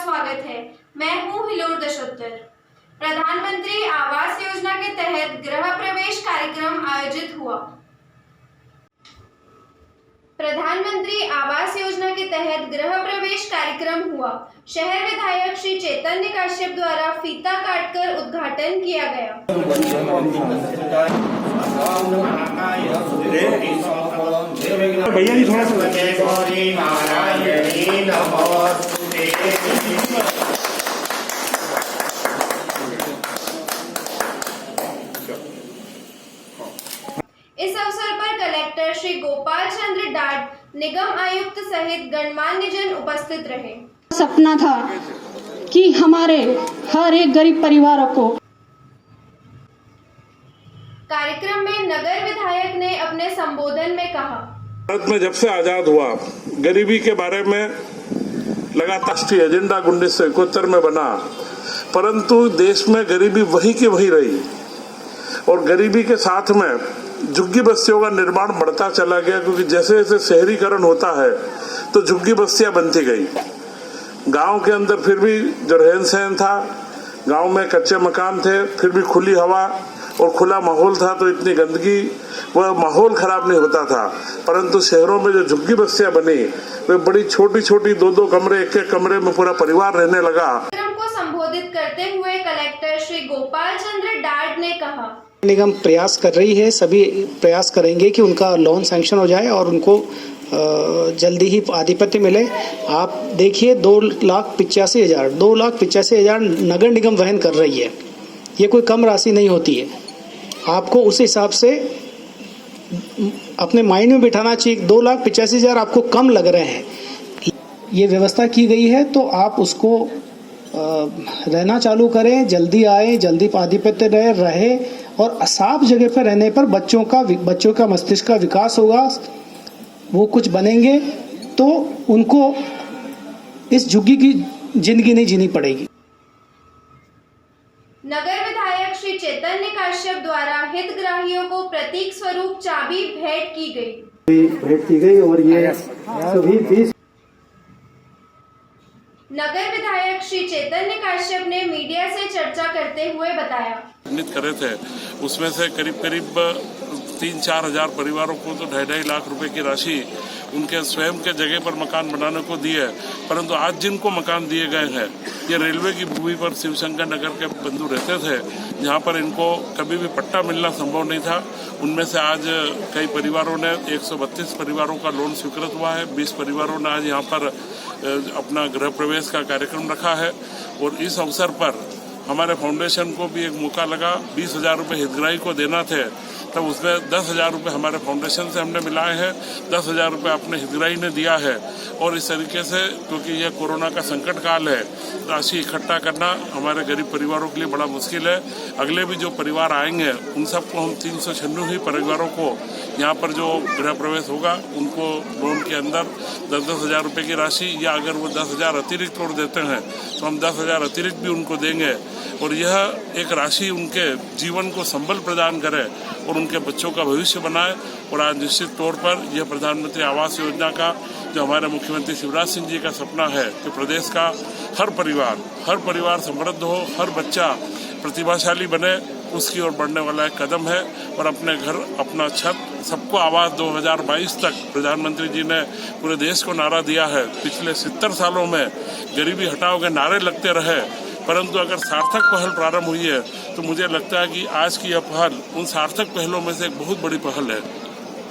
स्वागत है। मैं हूं हिलोर दशोत्तर। प्रधानमंत्री आवास योजना के तहत गृह प्रवेश कार्यक्रम आयोजित हुआ। प्रधानमंत्री आवास योजना के तहत गृह प्रवेश कार्यक्रम हुआ। शहर विधायक श्री चैतन्य काश्यप द्वारा फीता काटकर उद्घाटन किया गया। भैया जी थोड़ा सा इस अवसर पर कलेक्टर श्री गोपाल चंद्र डाड, निगम आयुक्त सहित गणमान्य जन उपस्थित रहे। सपना था कि हमारे हर एक गरीब परिवारों को। कार्यक्रम में नगर विधायक ने अपने संबोधन में कहा, भारत में जब से आजाद हुआ गरीबी के बारे में लगातार राष्ट्रीय एजेंडा 1971 में बना, परंतु देश में गरीबी वही की वही रही और गरीबी के साथ में झुग्गी बस्तियों का निर्माण बढ़ता चला गया, क्योंकि जैसे जैसे शहरीकरण होता है तो झुग्गी बस्तियां बनती गई। गांव के अंदर फिर भी जो रहन सहन था, गांव में कच्चे मकान थे, फिर भी खुली हवा और खुला माहौल था, तो इतनी गंदगी वह माहौल खराब नहीं होता था। परंतु शहरों में जो झुग्गी बस्तियां बनी वे बड़ी छोटी छोटी 2-2 कमरे, एक कमरे में पूरा परिवार रहने लगा। कार्यक्रम को संबोधित करते हुए कलेक्टर श्री गोपाल चंद्र डाड ने कहा, निगम प्रयास कर रही है, सभी प्रयास करेंगे कि उनका लोन सैंक्शन हो जाए और उनको जल्दी ही आधिपत्य मिले। आप देखिए 2,85,000 नगर निगम वहन कर रही है। ये कोई कम राशि नहीं होती है। आपको उस हिसाब से अपने माइंड में बिठाना चाहिए। 2,85,000 आपको कम लग रहे हैं। ये व्यवस्था की गई है तो आप उसको रहना चालू करें, जल्दी आए, जल्दी आधिपत्य रहे और साफ जगह पर रहने पर बच्चों का मस्तिष्क का विकास होगा, वो कुछ बनेंगे तो उनको इस झुग्गी की जिंदगी नहीं जीनी पड़ेगी। नगर विधायक श्री चैतन्य काश्यप द्वारा हितग्राहियों को प्रतीक स्वरूप चाबी भेंट की गई और ये सभी 20 नगर विधायक श्री चैतन्य काश्यप ने मीडिया से चर्चा करते हुए बताया, करे थे उसमें से करीब 3-4 हजार परिवारों को तो 2.5 लाख रुपए की राशि उनके स्वयं के जगह पर मकान बनाने को दी है। परंतु आज जिनको मकान दिए गए हैं ये रेलवे की भूमि पर शिवशंकर नगर के बंधु रहते थे, जहां पर इनको कभी भी पट्टा मिलना संभव नहीं था। उनमें से आज कई परिवारों ने 132 परिवारों का लोन स्वीकृत हुआ है। 20 परिवारों ने आज यहाँ पर अपना गृह प्रवेश का कार्यक्रम रखा है और इस अवसर पर हमारे फाउंडेशन को भी एक मौका लगा। 20,000 रुपये हितग्राही को देना थे, तब उसमें 10,000 रुपये हमारे फाउंडेशन से हमने मिलाए हैं, 10,000 रुपये अपने हितग्राही ने दिया है। और इस तरीके से, क्योंकि यह कोरोना का संकट काल है, राशि इकट्ठा करना हमारे गरीब परिवारों के लिए बड़ा मुश्किल है। अगले भी जो परिवार आएंगे उन सबको हम 396 ही परिवारों को यहाँ पर जो गृह प्रवेश होगा उनको लोन के अंदर 10,000 रुपये की राशि, या अगर वो 10,000 अतिरिक्त और देते हैं तो हम 10,000 अतिरिक्त भी उनको देंगे और यह एक राशि उनके जीवन को संबल प्रदान करे और उनके बच्चों का भविष्य बनाए। और आज निश्चित तौर पर यह प्रधानमंत्री आवास योजना का जो हमारे मुख्यमंत्री शिवराज सिंह जी का सपना है कि प्रदेश का हर परिवार समृद्ध हो, हर बच्चा प्रतिभाशाली बने, उसकी ओर बढ़ने वाला एक कदम है। और अपने घर, अपना छत, सबको आवास 2022 तक प्रधानमंत्री जी ने पूरे देश को नारा दिया है। पिछले 70 सालों में गरीबी हटाओ के नारे लगते रहे, परंतु अगर सार्थक पहल प्रारंभ हुई है तो मुझे लगता है कि आज की यह पहल उन सार्थक पहलों में से एक बहुत बड़ी पहल है।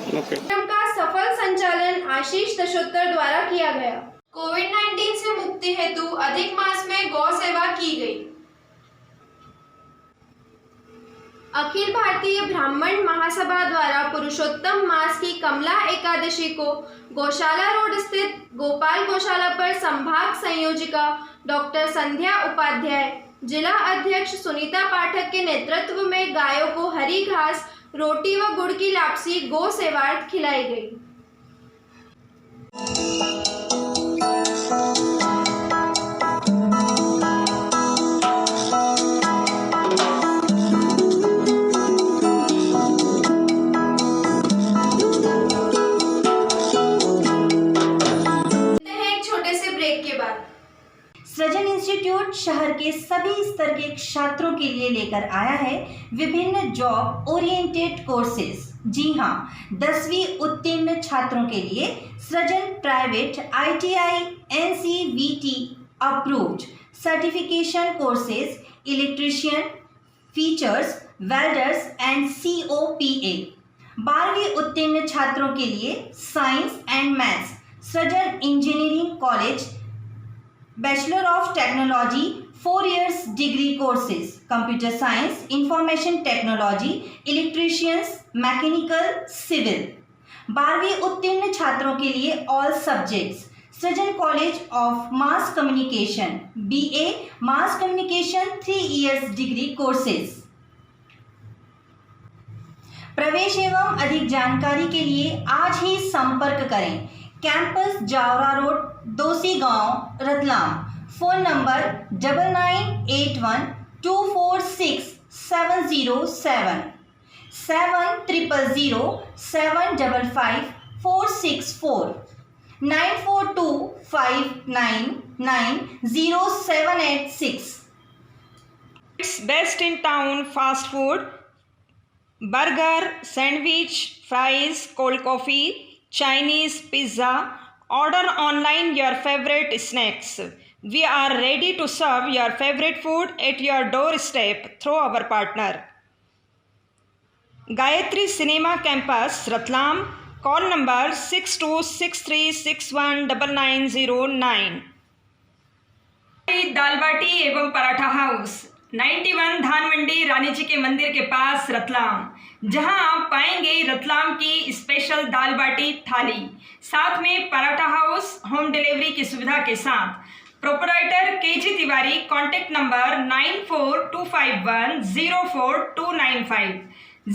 कार्यक्रम का सफल संचालन आशीष दशोत्तर द्वारा किया गया। कोविड-19 से मुक्ति हेतु अधिक मास में गौ सेवा की गई। अखिल भारतीय ब्राह्मण महासभा द्वारा पुरुषोत्तम मास की कमला एकादशी को गौशाला रोड स्थित गोपाल गौशाला पर संभाग संयोजिका डॉक्टर संध्या उपाध्याय, जिला अध्यक्ष सुनीता पाठक के नेतृत्व में गायों को हरी घास, रोटी व गुड़ की लापसी गौ सेवार्थ खिलाई गई। सृजन इंस्टीट्यूट शहर के सभी स्तर के छात्रों के लिए लेकर आया है विभिन्न जॉब ओरिएंटेड कोर्सेज। जी हाँ, 10वीं उत्तीर्ण छात्रों के लिए Srijan private ITI NCVT approved certification courses electrician, features, welders and COPA। 12वीं उत्तीर्ण छात्रों के लिए science and maths Srijan engineering college bachelor of technology 4 years degree courses computer science, information technology, electricians, mechanical, civil. 12वीं उत्तीर्ण छात्रों के लिए all subjects Srijan college of mass communication BA mass communication 3 years degree courses. प्रवेश एवं अधिक जानकारी के लिए आज ही संपर्क करें कैंपस जावरा रोड, दोसी गांव, Ratlam. Phone number 9981246707 7300755464 9425990786। It's best in town fast food, burger, sandwich, fries, cold coffee, Chinese, pizza. Order online your favorite snacks. We are ready to serve your favorite food at your doorstep through our partner. Gayatri Cinema Campus, Ratlam. Call number 6263619909। दाल बाटी एवं paratha house 91 धान मंडी रानी जी के मंदिर के पास रतलाम, जहां आप पाएंगे रतलाम की special दाल बाटी थाली, साथ में पराठा हाउस होम डिलीवरी की सुविधा के साथ। Proprietor KG Tiwari. Contact number 9425104295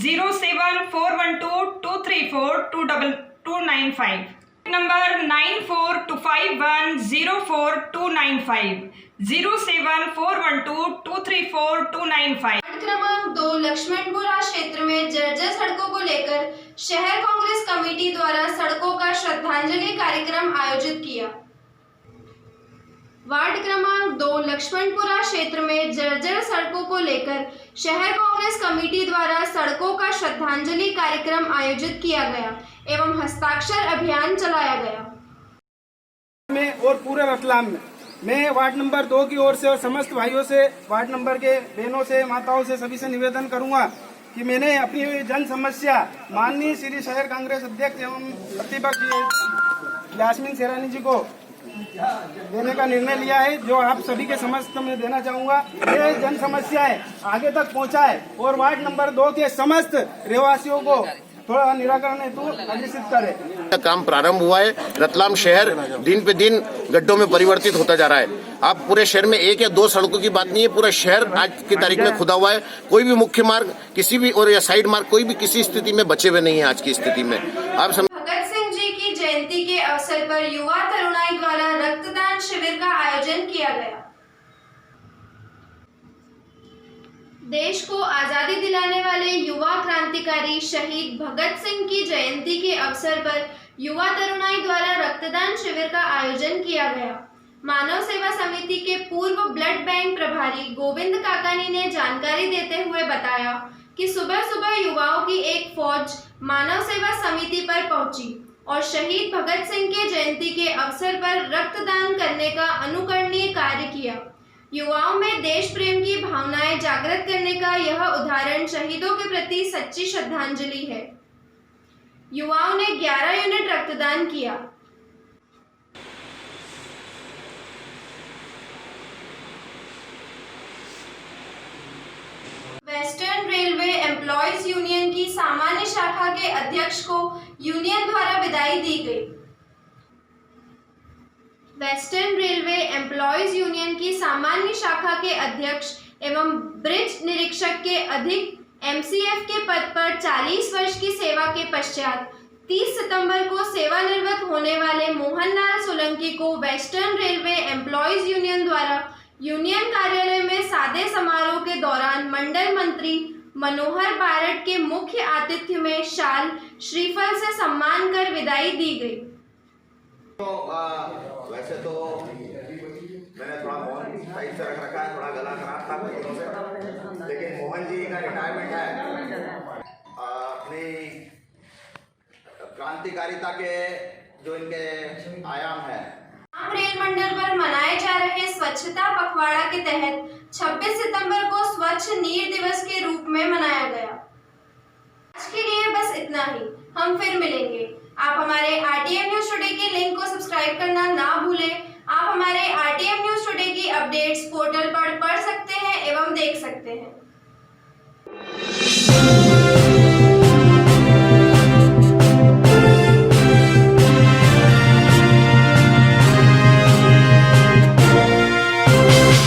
07412234295 number 9425104295 07412234295। क्रमांक 2 लक्ष्मणपुरा क्षेत्र में जर्जर सड़कों को लेकर शहर कांग्रेस कमेटी द्वारा सड़कों का श्रद्धांजलि कार्यक्रम आयोजित किया। वार्ड क्रमांक 2 लक्ष्मणपुरा क्षेत्र में जर्जर सड़कों को लेकर शहर कांग्रेस कमेटी द्वारा सड़कों का श्रद्धांजलि कार्यक्रम आयोजित किया गया एवं हस्ताक्षर अभियान चलाया गया। में और पूरे रतलाम में मैं वार्ड नंबर 2 की ओर से और समस्त भाइयों से, वार्ड नंबर के बहनों से, माताओं से, सभी से निवेदन करूंगा कि मैंने अपनी जन समस्या माननीय श्री शहर कांग्रेस अध्यक्ष एवं प्रतिपक्ष यास्मीन शेरानी जी को देने का निर्णय लिया है, जो आप सभी के समस्त में देना चाहूंगा। ये जन समस्याएं आगे तक पहुंचाए और वार्ड नंबर 2 के समस्त रहवासियों को थोड़ा निराकरण हेतु अग्रसित करे। काम प्रारंभ हुआ है। रतलाम शहर दिन पे दिन गड्ढों में परिवर्तित होता जा रहा है। अब पूरे शहर में 1 या 2 सड़कों की बात नहीं है, पूरा शहर आज की तारीख में खुदा हुआ है। कोई भी मुख्य मार्ग किसी भी और या साइड मार्ग कोई भी किसी स्थिति में बचे हुए नहीं है आज की स्थिति में। आप भगत सिंह जी की जयंती के अवसर पर युवा तरुणाई द्वारा रक्तदान शिविर का आयोजन किया गया। देश को आजादी दिलाने वाले युवा क्रांतिकारी शहीद भगत सिंह की जयंती के अवसर पर युवा तरुणाई द्वारा रक्तदान शिविर का आयोजन किया गया। मानव सेवा समिति के पूर्व ब्लड बैंक प्रभारी गोविंद काकानी ने जानकारी देते हुए बताया कि सुबह सुबह युवाओं की एक फौज मानव सेवा समिति पर पहुंची और शहीद भगत सिंह के जयंती के अवसर पर रक्तदान करने का अनुकरणीय कार्य किया। युवाओं में देश प्रेम की भावनाएं जागृत करने का यह उदाहरण शहीदों के प्रति सच्ची श्रद्धांजलि है। युवाओं ने 11 यूनिट रक्तदान किया। वेस्टर्न रेलवे एम्प्लॉयज यूनियन की सामान्य शाखा के अध्यक्ष को यूनियन द्वारा विदाई दी गई। वेस्टर्न रेलवे एम्प्लॉयज यूनियन की सामान्य शाखा के अध्यक्ष एवं ब्रिज निरीक्षक के अधिक MCF के पद पर 40 वर्ष की सेवा के पश्चात 30 सितंबर को सेवानिवृत्त होने वाले मोहनलाल सोलंकी को वेस्टर्न रेलवे एम्प्लॉयज यूनियन द्वारा यूनियन कार्यालय में सादे समारोह के दौरान मंडल मंत्री मनोहर बारट के मुख्य आतिथ्य में शाल श्रीफल से सम्मान कर विदाई दी गई। वैसे तो मैंने थोड़ा से रख रखा है, थोड़ा गला खराब था कुछ दिनों से, लेकिन मोहन जी का रिटायरमेंट है। अपनी क्रांतिकारिता के जो इनके आयाम है। रेल मंडल पर मनाए जा रहे स्वच्छता पखवाड़ा के तहत 26 सितंबर को स्वच्छ नीर दिवस के रूप में मनाया गया। आज के लिए बस इतना ही, हम फिर मिलेंगे। आप हमारे RTM न्यूज टुडे के लिंक को सब्सक्राइब करना ना भूलें। आप हमारे RTM न्यूज टुडे की अपडेट्स पोर्टल पर पढ़ सकते हैं एवं देख सकते हैं।